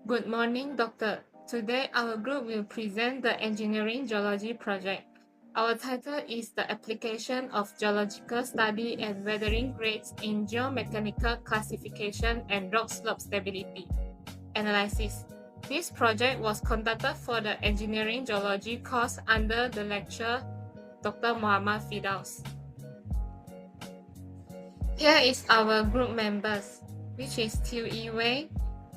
Good morning, Doctor. Today, our group will present the Engineering Geology project. Our title is The Application of Geological Study and Weathering Grades in Geomechanical Classification and Rock Slope Stability Analysis. This project was conducted for the Engineering Geology course under the lecturer Dr. Muhammad Fidaus. Here is our group members, which is Tiu Wei,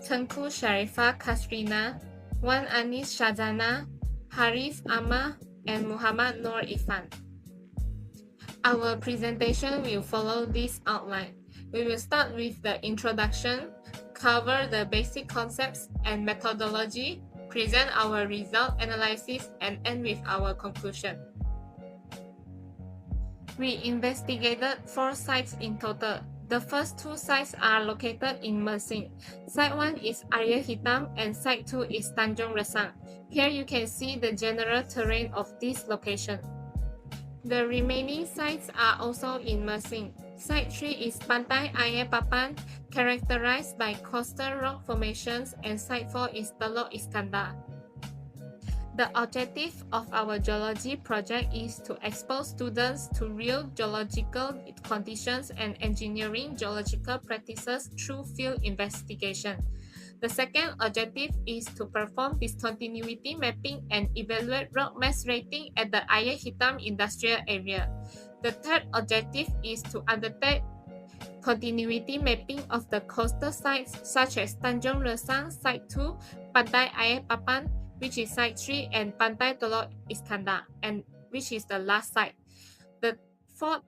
Tengku Sharifah Kasrina, Wan Anis Shazana, Harif Amma, and Muhammad Noor Ifan. Our presentation will follow this outline. We will start with the introduction, cover the basic concepts and methodology, present our result analysis, and end with our conclusion. We investigated 4 sites in total. The first 2 sites are located in Mersing. Site 1 is Arya Hitam and Site 2 is Tanjung Resang. Here you can see the general terrain of this location. The remaining sites are also in Mersing. Site 3 is Pantai Air Papan, characterized by coastal rock formations, and Site 4 is Teluk Iskandar. The objective of our geology project is to expose students to real geological conditions and engineering geological practices through field investigation. The second objective is to perform discontinuity mapping and evaluate rock mass rating at the Air Hitam industrial area. The third objective is to undertake continuity mapping of the coastal sites such as Tanjung Resang Site 2, Pantai Air Papan, which is Site 3, and Pantai Teluk Iskandar, and which is the last site. The fourth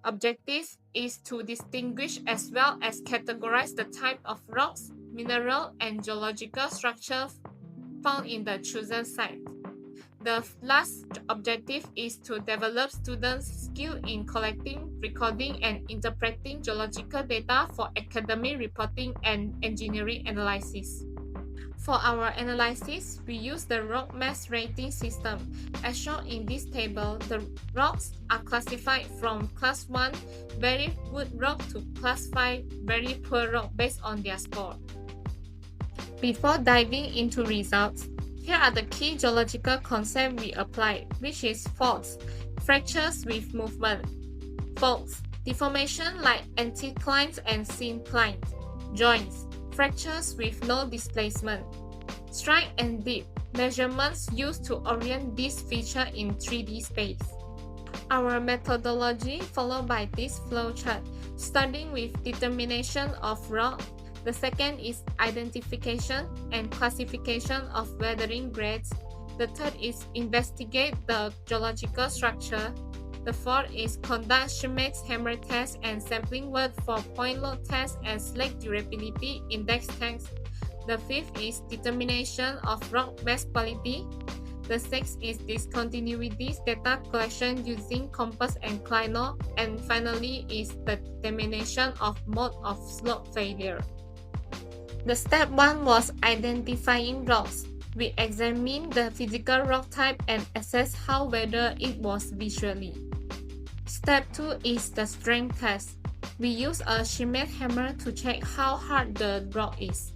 objective is to distinguish as well as categorize the type of rocks, mineral, and geological structures found in the chosen site. The last objective is to develop students' skill in collecting, recording, and interpreting geological data for academic reporting and engineering analysis. For our analysis, we use the rock mass rating system. As shown in this table, the rocks are classified from Class 1 very good rock to Class 5 very poor rock based on their score. Before diving into results, here are the key geological concepts we applied, which is faults, fractures with movement, faults, deformation like anticlines and synclines, joints, fractures with no displacement, strike and dip, measurements used to orient this feature in 3D space. Our methodology followed by this flowchart, starting with determination of rock. The second is identification and classification of weathering grades. The third is investigate the geological structure. The fourth is conduct Schmidt's hammer test and sampling work for point load test and slag durability index tests. The fifth is determination of rock mass quality. The sixth is discontinuities data collection using compass and Clino. And finally is the determination of mode of slope failure. The step 1 was identifying rocks. We examined the physical rock type and assessed how whether it was visually. Step 2 is the strength test. We use a Schmidt hammer to check how hard the rock is.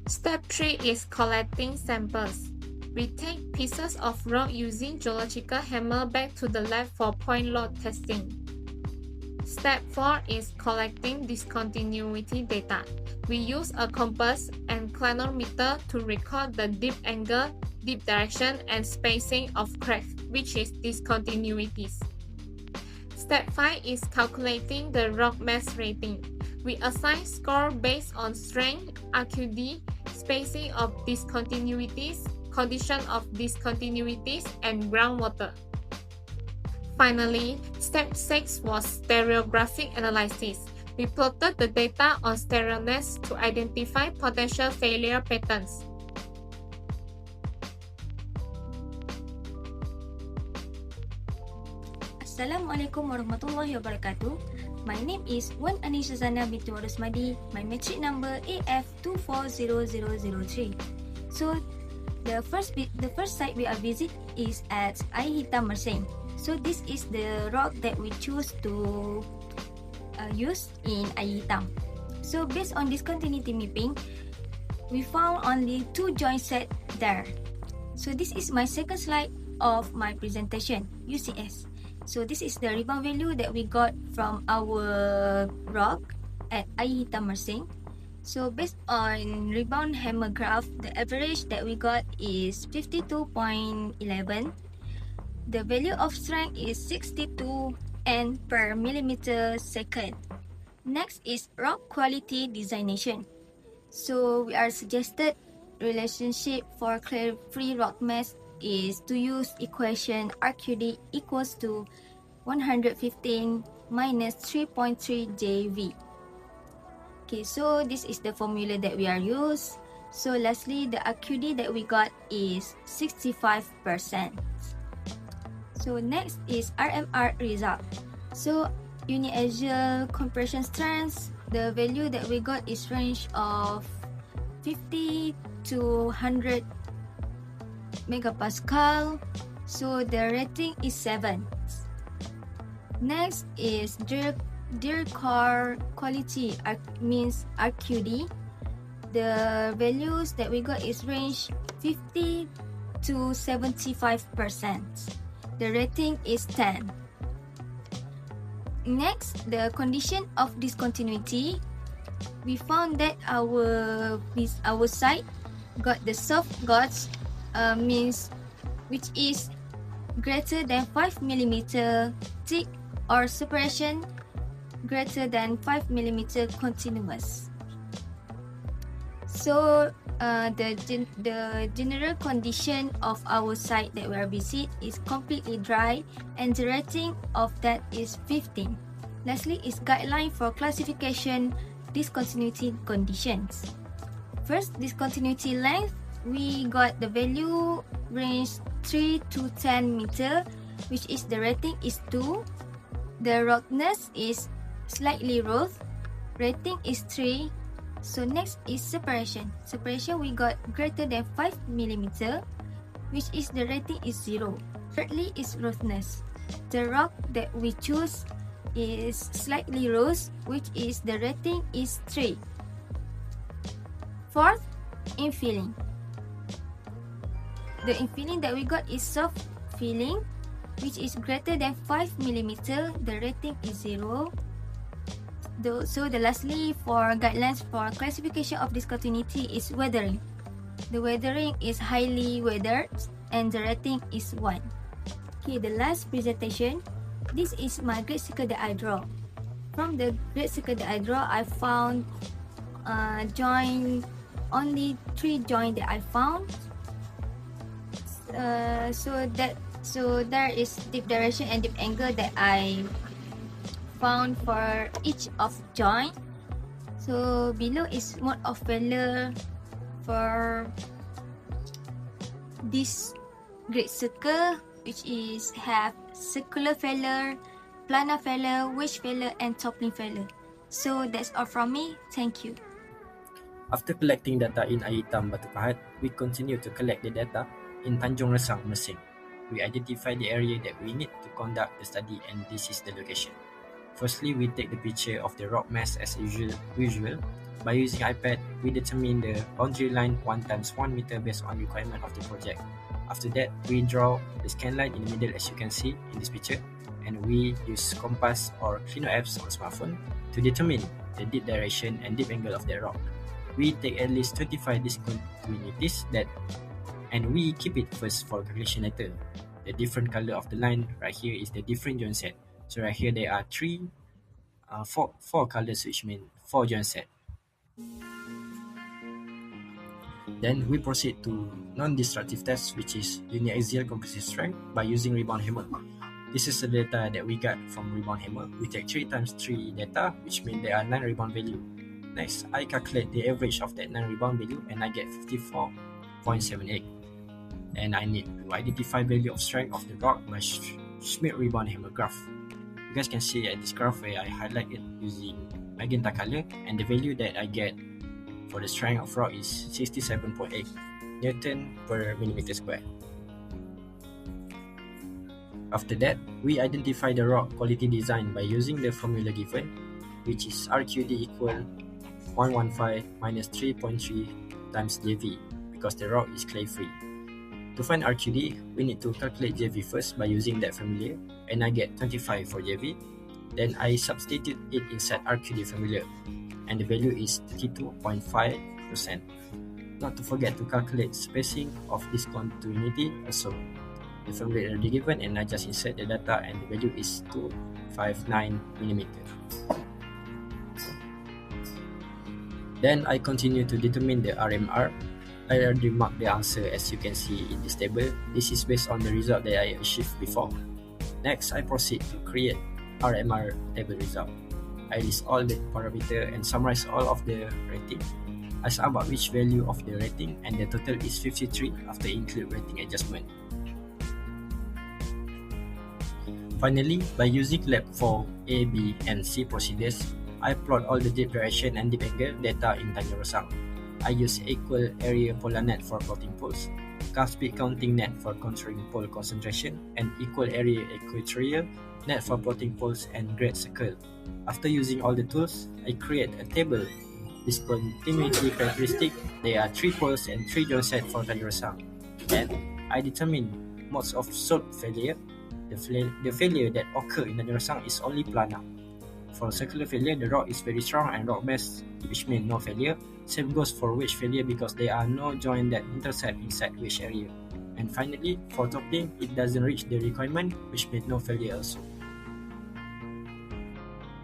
Step 3 is collecting samples. We take pieces of rock using geological hammer back to the lab for point load testing. Step 4 is collecting discontinuity data. We use a compass and clinometer to record the dip angle, dip direction, and spacing of cracks, which is discontinuities. Step 5 is calculating the rock mass rating. We assign score based on strength, RQD, spacing of discontinuities, condition of discontinuities, and groundwater. Finally, step 6 was stereographic analysis. We plotted the data on stereonets to identify potential failure patterns. Assalamualaikum warahmatullahi wabarakatuh. My name is Wan Anis Shazana binti Warusmadi. My metric number AF240003. So, the first site we are visit is at Air Hitam Mersing. So this is the rock that we choose to use in Air Hitam. So based on discontinuity mapping, we found only 2 joint set there. So this is my second slide of my presentation, UCS. So this is the rebound value that we got from our rock at Air Hitam Mersing. So based on rebound hammer graph, the average that we got is 52.11. The value of strength is 62 N per millimeter second. Next is rock quality designation. So we are suggested relationship for clay-free rock mass is to use equation RQD equals to 115 minus 3.3 JV. Okay, so this is the formula that we are used. So lastly, the RQD that we got is 65%. So next is RMR result. So uniaxial compression strength, the value that we got is range of 50 to 100 megapascal. So the rating is 7. Next is Deer core quality, means RQD. The values that we got is range 50 to 75%. The rating is 10. Next, the condition of discontinuity. We found that our site got the soft gauge, means which is greater than 5 mm thick, or separation greater than 5 mm continuous. So the general condition of our site that we are visit is completely dry, and the rating of that is 15. Lastly is guideline for classification discontinuity conditions. First, discontinuity length, we got the value range 3 to 10 meter, which is the rating is 2. The roughness is slightly rough, rating is 3. So next is separation. Separation we got greater than 5 mm, which is the rating is 0. Thirdly is roughness. The rock that we choose is slightly rough, which is the rating is 3. Fourth, infilling. The infilling that we got is soft filling, which is greater than 5 mm. The rating is 0. So the lastly for guidelines for classification of discontinuity is weathering. The weathering is highly weathered and the rating is 1. Okay, the last presentation. This is my grid circle that I draw. From the grid circle that I draw, I found only 3 joint that I found. So there is deep direction and deep angle that I found for each of joint. So below is mode of failure for this grid circle, which is have circular failure, planar failure, wedge failure, and toppling failure. So that's all from me. Thank you. After collecting data in Air Hitam Batu Pahat, we continue to collect the data in Tanjung Resang, Mersing. We identify the area that we need to conduct the study, and this is the location. Firstly, we take the picture of the rock mass as usual. By using iPad, we determine the boundary line 1 times 1 meter based on requirement of the project. After that, we draw the scan line in the middle as you can see in this picture, and we use compass or Clino apps on smartphone to determine the deep direction and deep angle of the rock. We take at least 25 discontinuities and we keep it first for calculation later. The different color of the line right here is the different joint set. So right here there are four colors, which means 4 joint set. Then we proceed to non-destructive test, which is uniaxial compressive strength by using rebound hammer. This is the data that we got from rebound hammer. We take 3 times 3 data, which means there are 9 rebound value. Next, I calculate the average of that 9 rebound value and I get 54.78. And I need to identify value of strength of the rock by Schmidt rebound hammer graph. You guys can see at this graph where I highlight it using magenta color, and the value that I get for the strength of rock is 67.8 Newton per millimeter square. After that, we identify the rock quality design by using the formula given, which is RQD equal 115 minus 3.3 times JV because the rock is clay-free. To find RQD, we need to calculate JV first by using that formula, and I get 25 for JV. Then I substitute it inside RQD formula, and the value is 32.5%. Not to forget to calculate spacing of discontinuity also. The formula already given, and I just insert the data, and the value is 259 mm. Then I continue to determine the RMR. I already marked the answer as you can see in this table. This is based on the result that I achieved before. Next, I proceed to create RMR table result. I list all the parameters and summarize all of the rating. I sum up each value of the rating, and the total is 53 after include rating adjustment. Finally, by using lab 4, A, B, and C procedures, I plot all the dip direction and dip angle data in Tanjung Resang. I use equal area polar net for plotting poles, curve speed counting net for controlling pole concentration, and equal area equatorial net for plotting poles and grade circle. After using all the tools, I create a table discontinuity characteristic. There are 3 poles and 3 joint sets for Tanjung Resang. Then, I determine modes of slope failure. The failure that occur in Tanjung Resang is only planar. For circular failure, the rock is very strong and rock base, which means no failure. Same goes for wedge failure because there are no joints that intersect inside wedge area. And finally, for topping, it doesn't reach the requirement, which means no failure also.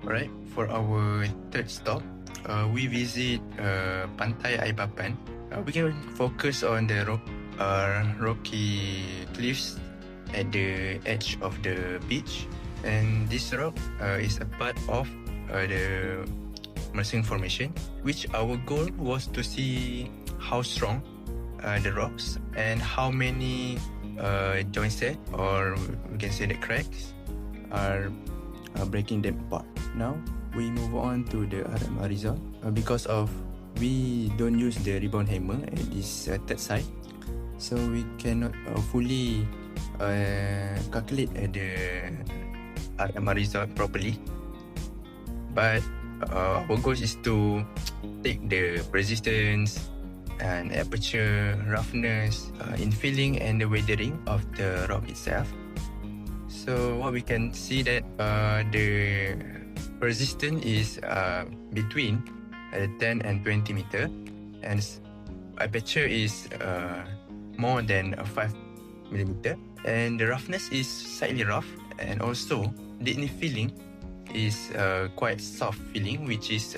Alright, for our third stop, we visit Pantai Air Papan. We can focus on the rocky cliffs at the edge of the beach, and this rock is a part of the Mersing Formation, which our goal was to see how strong the rocks and how many joint set, or we can say the cracks, are breaking them apart. Now we move on to the RMR result. Because of we don't use the rebound hammer at this third site, so we cannot fully calculate the RMR result properly. But our goal is to take the resistance and aperture, roughness, infilling, and the weathering of the rock itself. So what we can see that the resistance is between 10 and 20 meter, and aperture is more than 5 millimeter, and the roughness is slightly rough, and also the infilling is quite soft filling, which is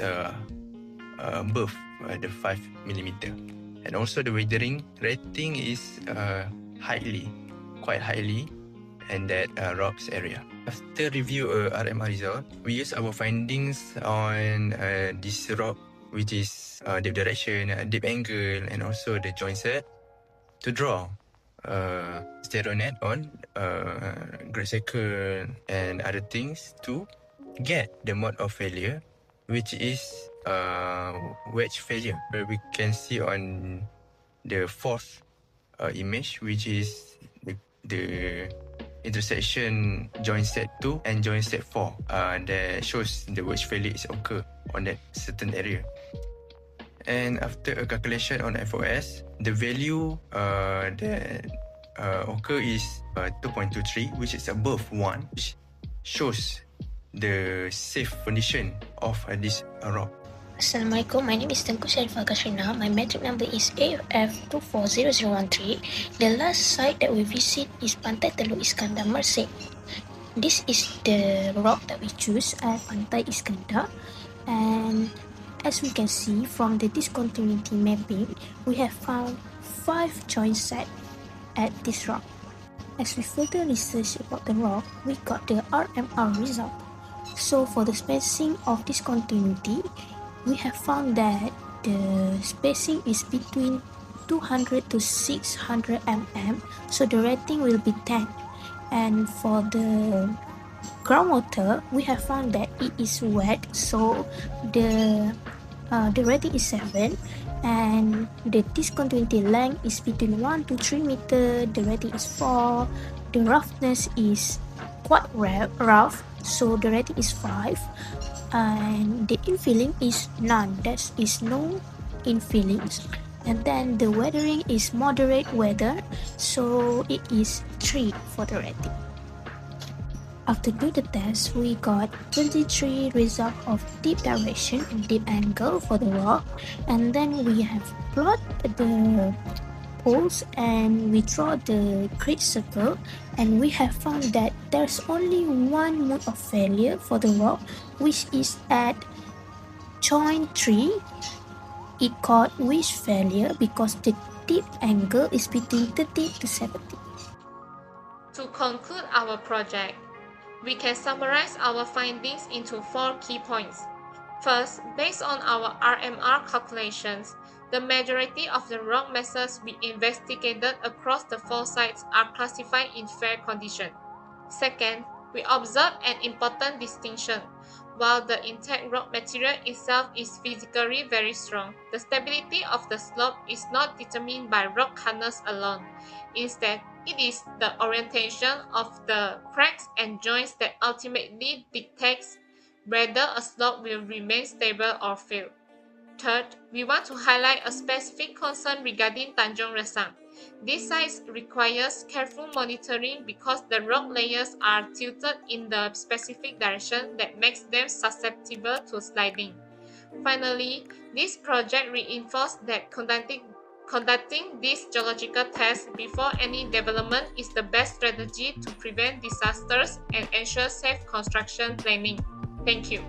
above the 5 millimeter, and also the weathering rating is quite highly in that rocks area. After review RMR result, we use our findings on this rock, which is dip direction, dip angle, and also the joint set, to draw zero net on grade circle and other things to get the mode of failure, which is wedge failure, where we can see on the fourth image, which is the intersection joint set 2 and joint set 4 that shows the wedge failure is occur on that certain area. And after a calculation on FOS, the value that occur is 2.23, which is above 1, which shows the safe condition of this rock. Assalamualaikum, my name is Tengku Sharifah Kasrina. My metric number is AF240013. The last site that we visit is Pantai Teluk Iskandar, Mersing. This is the rock that we choose at Pantai Iskandar, and as we can see from the discontinuity mapping, we have found 5 joint sets at this rock. As we further research about the rock, we got the RMR result. So for the spacing of discontinuity, we have found that the spacing is between 200 to 600 mm, so the rating will be 10. And for the groundwater, we have found that it is wet, so the rating is 7, and the discontinuity length is between 1 to 3 meter, the rating is 4, the roughness is quite rough, so the rating is 5, and the infilling is none, that is no infillings. And then the weathering is moderate weather, so it is 3 for the rating. After do the test, we got 23 result of deep direction and deep angle for the rock, and then we have plot the poles and we draw the great circle, and we have found that there's only one mode of failure for the rock, which is at joint 3. It called wedge failure because the deep angle is between 30 to 70. To conclude our project, we can summarize our findings into 4 key points. First, based on our RMR calculations, the majority of the rock masses we investigated across the 4 sites are classified in fair condition. Second, we observed an important distinction. While the intact rock material itself is physically very strong, the stability of the slope is not determined by rock hardness alone. Instead, it is the orientation of the cracks and joints that ultimately dictates whether a slope will remain stable or fail. Third, we want to highlight a specific concern regarding Tanjung Resang. This site requires careful monitoring because the rock layers are tilted in the specific direction that makes them susceptible to sliding. Finally, this project reinforced that conducting these geological tests before any development is the best strategy to prevent disasters and ensure safe construction planning. Thank you.